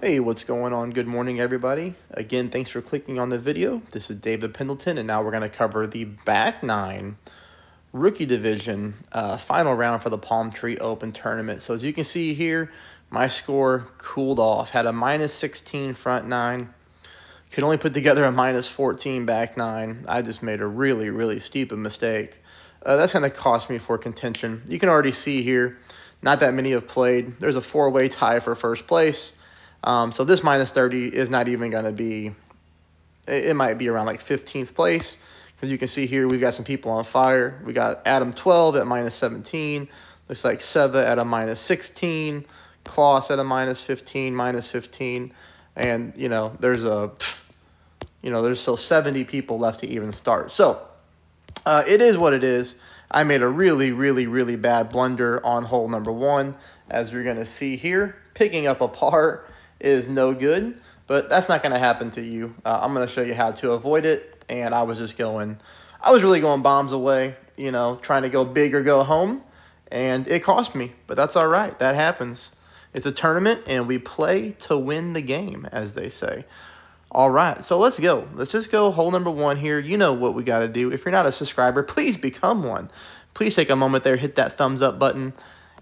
Hey, what's going on? Good morning, everybody. Again, thanks for clicking on the video. This is David Pendleton, and now we're going to cover the back nine rookie division final round for the Palm Tree Open tournament. So as you can see here, my score cooled off. Had a -16 front nine. Could only put together a -14 back nine. I just made a really stupid mistake. That's going to cost me for contention. You can already see here, not that many have played. There's a four-way tie for first place. So this -30 is not even going to be, it might be around like 15th place. Because you can see here, we've got some people on fire. We got Adam 12 at -17. Looks like Seva at a -16. Klaus at a -15, -15. And, there's still 70 people left to even start. So it is what it is. I made a really bad blunder on hole number one. As you're going to see here, picking up a par is no good, but that's not going to happen to you. I'm going to show you how to avoid it, and I was really going bombs away, trying to go big or go home, and it cost me, but that's all right. That happens. It's a tournament, and we play to win the game, as they say. All right, so let's go. Let's just go hole number one here. You know what we got to do. If you're not a subscriber, please become one. Please take a moment there, hit that thumbs up button.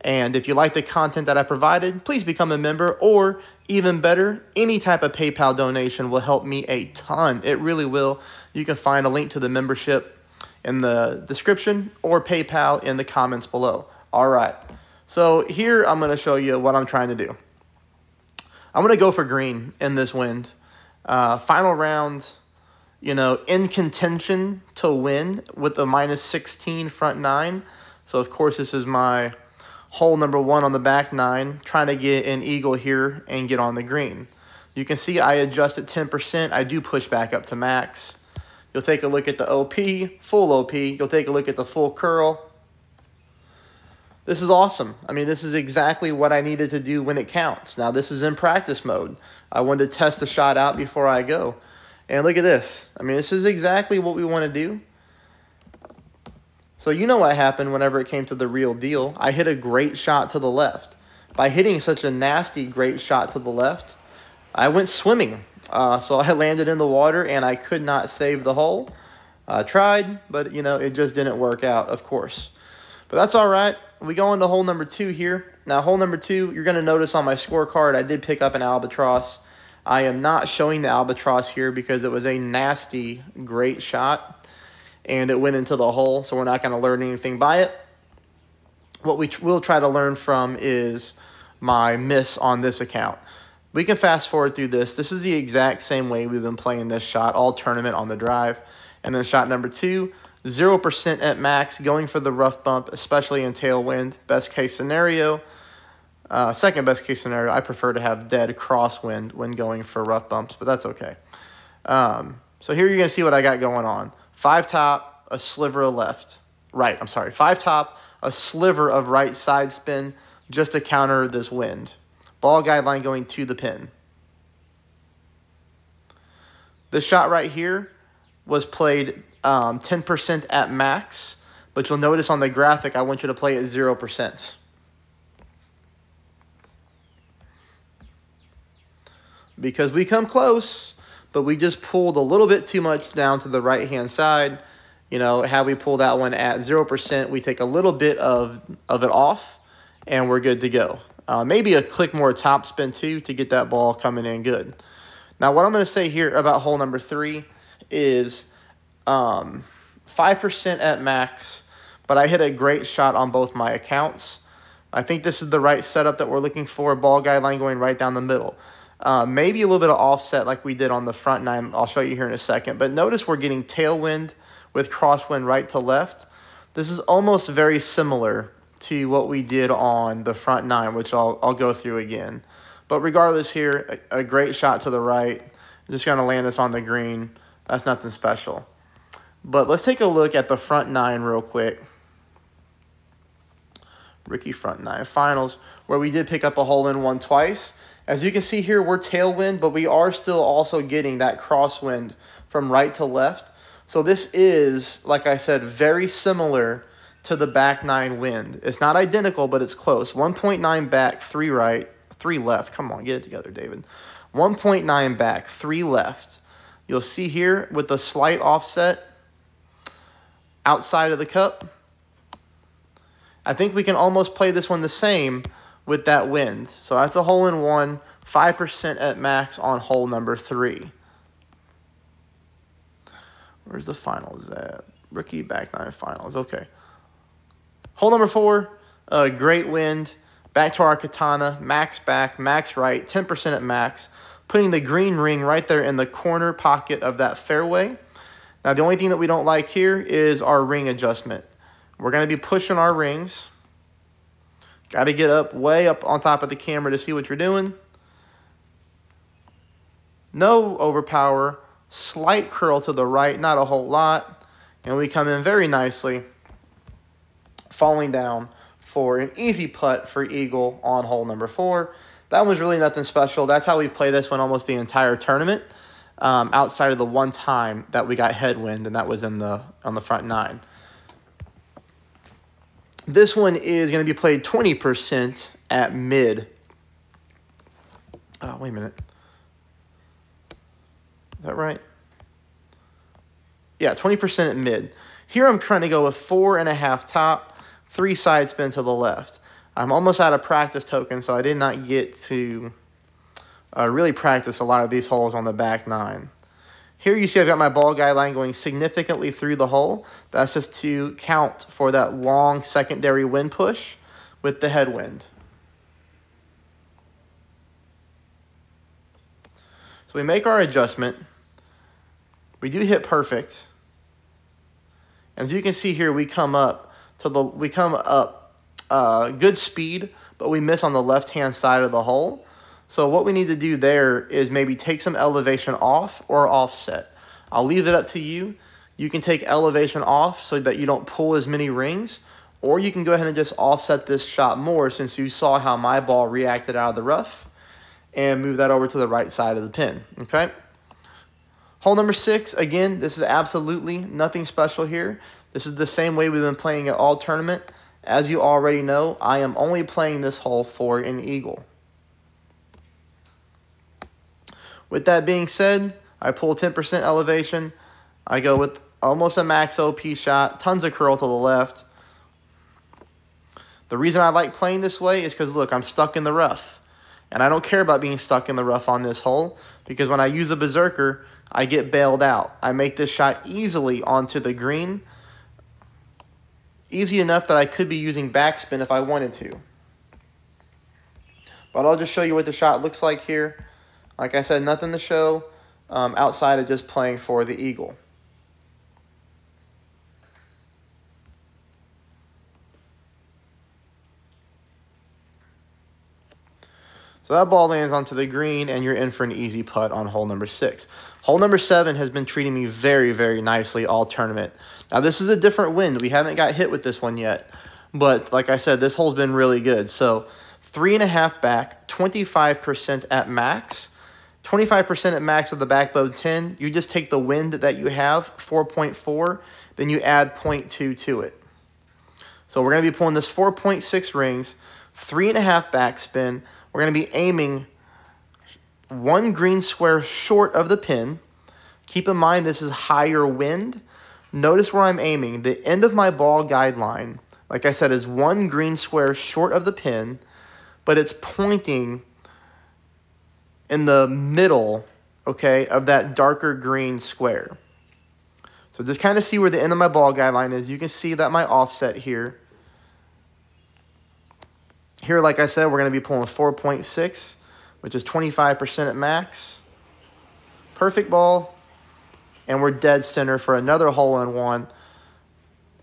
And if you like the content that I provided, please become a member, or even better, any type of PayPal donation will help me a ton. It really will. You can find a link to the membership in the description or PayPal in the comments below. All right. So here I'm going to show you what I'm trying to do. I'm going to go for green in this wind. Final round, in contention to win with a -16 front nine. So, of course, this is my hole number one on the back nine, trying to get an eagle here and get on the green. You can see I adjusted 10%. I do push back up to max. You'll take a look at the OP, full OP. You'll take a look at the full curl. This is awesome. I mean, this is exactly what I needed to do when it counts. Now, this is in practice mode. I wanted to test the shot out before I go. And look at this. I mean, this is exactly what we want to do. So you know what happened whenever it came to the real deal. I hit a great shot to the left. By hitting such a nasty great shot to the left, I went swimming. So I landed in the water, and I could not save the hole. I tried, but, it just didn't work out, of course. But that's all right. We go into hole number two here. Now, hole number two, you're going to notice on my scorecard, I did pick up an Albatross. I am not showing the Albatross here because it was a nasty, great shot. And it went into the hole, so we're not going to learn anything by it. What we will try to learn from is my miss on this account. We can fast forward through this. This is the exact same way we've been playing this shot all tournament on the drive. And then shot number two, 0% at max, going for the rough bump, especially in tailwind. Best case scenario. Second best case scenario, I prefer to have dead crosswind when going for rough bumps, but that's okay. So here you're going to see what I got going on. 5 top, a sliver of left. Right, I'm sorry. 5 top, a sliver of right side spin just to counter this wind. Ball guideline going to the pin. This shot right here was played 10% at max, but you'll notice on the graphic I want you to play at 0%. Because we come close, but we just pulled a little bit too much down to the right-hand side. Had we pull that one at 0%, we take a little bit of it off, and we're good to go. Maybe a click more top spin, too, to get that ball coming in good. Now, what I'm going to say here about hole number three is 5% at max, but I hit a great shot on both my accounts. I think this is the right setup that we're looking for, ball guideline going right down the middle. Maybe a little bit of offset like we did on the front nine. I'll show you here in a second. But notice we're getting tailwind with crosswind right to left. This is almost very similar to what we did on the front nine, which I'll go through again. But regardless here, a great shot to the right. Just going to land us on the green. That's nothing special. But let's take a look at the front nine real quick. Rookie front nine finals, where we did pick up a hole-in-one twice. As you can see here, we're tailwind, but we are still also getting that crosswind from right to left. So this is, like I said, very similar to the back nine wind. It's not identical, but it's close. 1.9 back, 3 right, 3 left. Come on, get it together, David. 1.9 back, 3 left. You'll see here with the slight offset outside of the cup, I think we can almost play this one the same with that wind. So that's a hole-in-one, 5% at max on hole number 3. Where's the finals at? Rookie back 9 finals. Okay. Hole number 4, great wind. Back to our katana, max back, max right, 10% at max. Putting the green ring right there in the corner pocket of that fairway. Now, the only thing that we don't like here is our ring adjustment. We're going to be pushing our rings. Got to get up way up on top of the camera to see what you're doing. No overpower. Slight curl to the right, not a whole lot. And we come in very nicely, falling down for an easy putt for eagle on hole number 4. That was really nothing special. That's how we play this one almost the entire tournament, outside of the one time that we got headwind, and that was on the front 9. This one is going to be played 20% at mid. Oh, wait a minute. Is that right? Yeah, 20% at mid. Here I'm trying to go with 4.5 top, 3 side spin to the left. I'm almost out of practice tokens, so I did not get to really practice a lot of these holes on the back 9. Here you see I've got my ball guideline going significantly through the hole. That's just to count for that long secondary wind push with the headwind. So we make our adjustment. We do hit perfect. And as you can see here, we come up good speed, but we miss on the left-hand side of the hole. So what we need to do there is maybe take some elevation off or offset. I'll leave it up to you. You can take elevation off so that you don't pull as many rings, or you can go ahead and just offset this shot more since you saw how my ball reacted out of the rough, and move that over to the right side of the pin, okay? Hole number 6, again, this is absolutely nothing special here. This is the same way we've been playing it all tournament. As you already know, I am only playing this hole for an eagle. With that being said, I pull 10% elevation. I go with almost a max OP shot, tons of curl to the left. The reason I like playing this way is because, look, I'm stuck in the rough. And I don't care about being stuck in the rough on this hole because when I use a berserker, I get bailed out. I make this shot easily onto the green. Easy enough that I could be using backspin if I wanted to. But I'll just show you what the shot looks like here. Like I said, nothing to show outside of just playing for the eagle. So that ball lands onto the green, and you're in for an easy putt on hole number 6. Hole number 7 has been treating me very, very nicely all tournament. Now, this is a different wind. We haven't got hit with this one yet. But like I said, this hole's been really good. So 3.5 back, 25% at max. 25% at max with the backbone 10. You just take the wind that you have, 4.4, then you add 0.2 to it. So we're going to be pulling this 4.6 rings, 3.5 backspin. We're going to be aiming 1 green square short of the pin. Keep in mind this is higher wind. Notice where I'm aiming. The end of my ball guideline, like I said, is 1 green square short of the pin, but it's pointing in the middle, okay, of that darker green square. So just kind of see where the end of my ball guideline is. You can see that my offset here. Here, like I said, we're going to be pulling 4.6, which is 25% at max. Perfect ball. And we're dead center for another hole-in-one.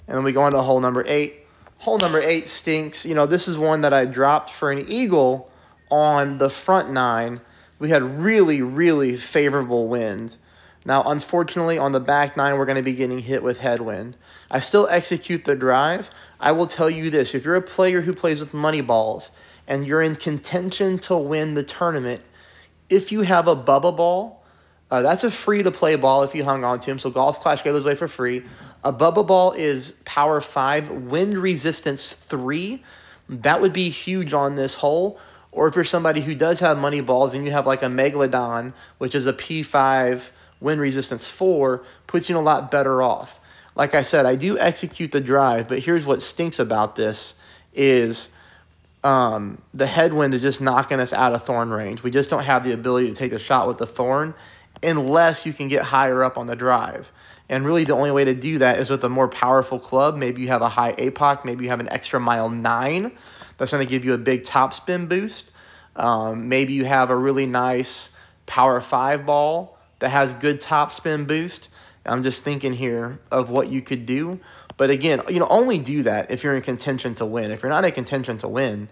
And then we go into hole number 8. Hole number 8 stinks. You know, this is one that I dropped for an eagle on the front 9. We had really, really favorable wind. Now, unfortunately, on the back 9, we're going to be getting hit with headwind. I still execute the drive. I will tell you this. If you're a player who plays with money balls and you're in contention to win the tournament, if you have a Bubba ball, that's a free-to-play ball if you hung on to him. So Golf Clash goes away for free. A Bubba ball is power 5, wind resistance 3. That would be huge on this hole. Or if you're somebody who does have money balls and you have like a Megalodon, which is a P5 wind resistance 4, puts you in a lot better off. Like I said, I do execute the drive, but here's what stinks about this is the headwind is just knocking us out of thorn range. We just don't have the ability to take a shot with the thorn unless you can get higher up on the drive. And really the only way to do that is with a more powerful club. Maybe you have a high APOC, maybe you have an extra mile 9. That's going to give you a big top spin boost. Maybe you have a really nice power 5 ball that has good top spin boost. I'm just thinking here of what you could do. But again, only do that if you're in contention to win. If you're not in contention to win,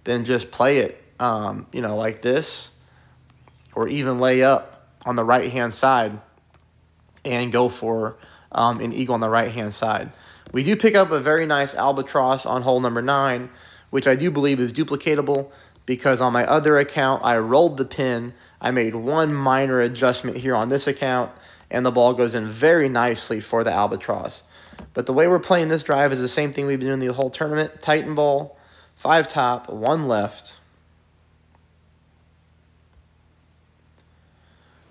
then just play it, like this, or even lay up on the right-hand side and go for an eagle on the right-hand side. We do pick up a very nice albatross on hole number 9, which I do believe is duplicatable because on my other account, I rolled the pin. I made one minor adjustment here on this account, and the ball goes in very nicely for the albatross. But the way we're playing this drive is the same thing we've been doing the whole tournament. Titan ball, 5 top, 1 left.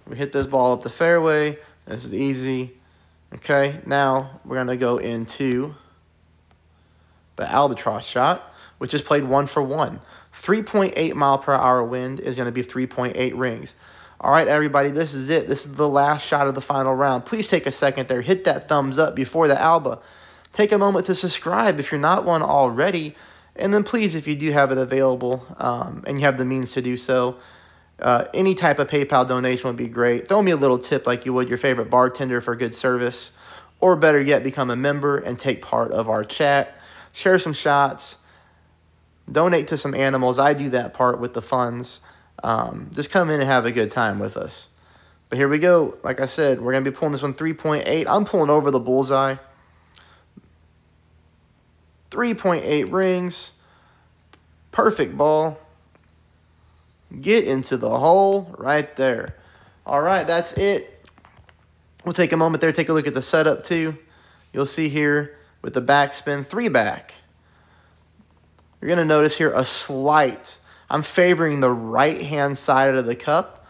We hit this ball up the fairway. This is easy. Okay, now we're going to go into the albatross shot, which is played 1 for 1. 3.8 mile per hour wind is going to be 3.8 rings. All right, everybody, this is it. This is the last shot of the final round. Please take a second there. Hit that thumbs up before the Alba. Take a moment to subscribe if you're not one already. And then please, if you do have it available and you have the means to do so, any type of PayPal donation would be great. Throw me a little tip like you would your favorite bartender for good service. Or better yet, become a member and take part of our chat. Share some shots. Donate to some animals. I do that part with the funds. Just come in and have a good time with us. But here we go. Like I said, we're going to be pulling this one 3.8. I'm pulling over the bullseye. 3.8 rings. Perfect ball. Get into the hole right there. All right, that's it. We'll take a moment there, take a look at the setup too. You'll see here with the backspin, 3 back. You're going to notice here a slight. I'm favoring the right-hand side of the cup,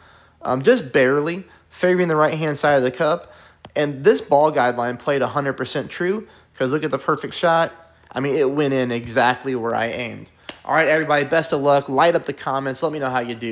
just barely favoring the right-hand side of the cup. And this ball guideline played 100% true because look at the perfect shot. I mean, it went in exactly where I aimed. All right, everybody, best of luck. Light up the comments. Let me know how you do.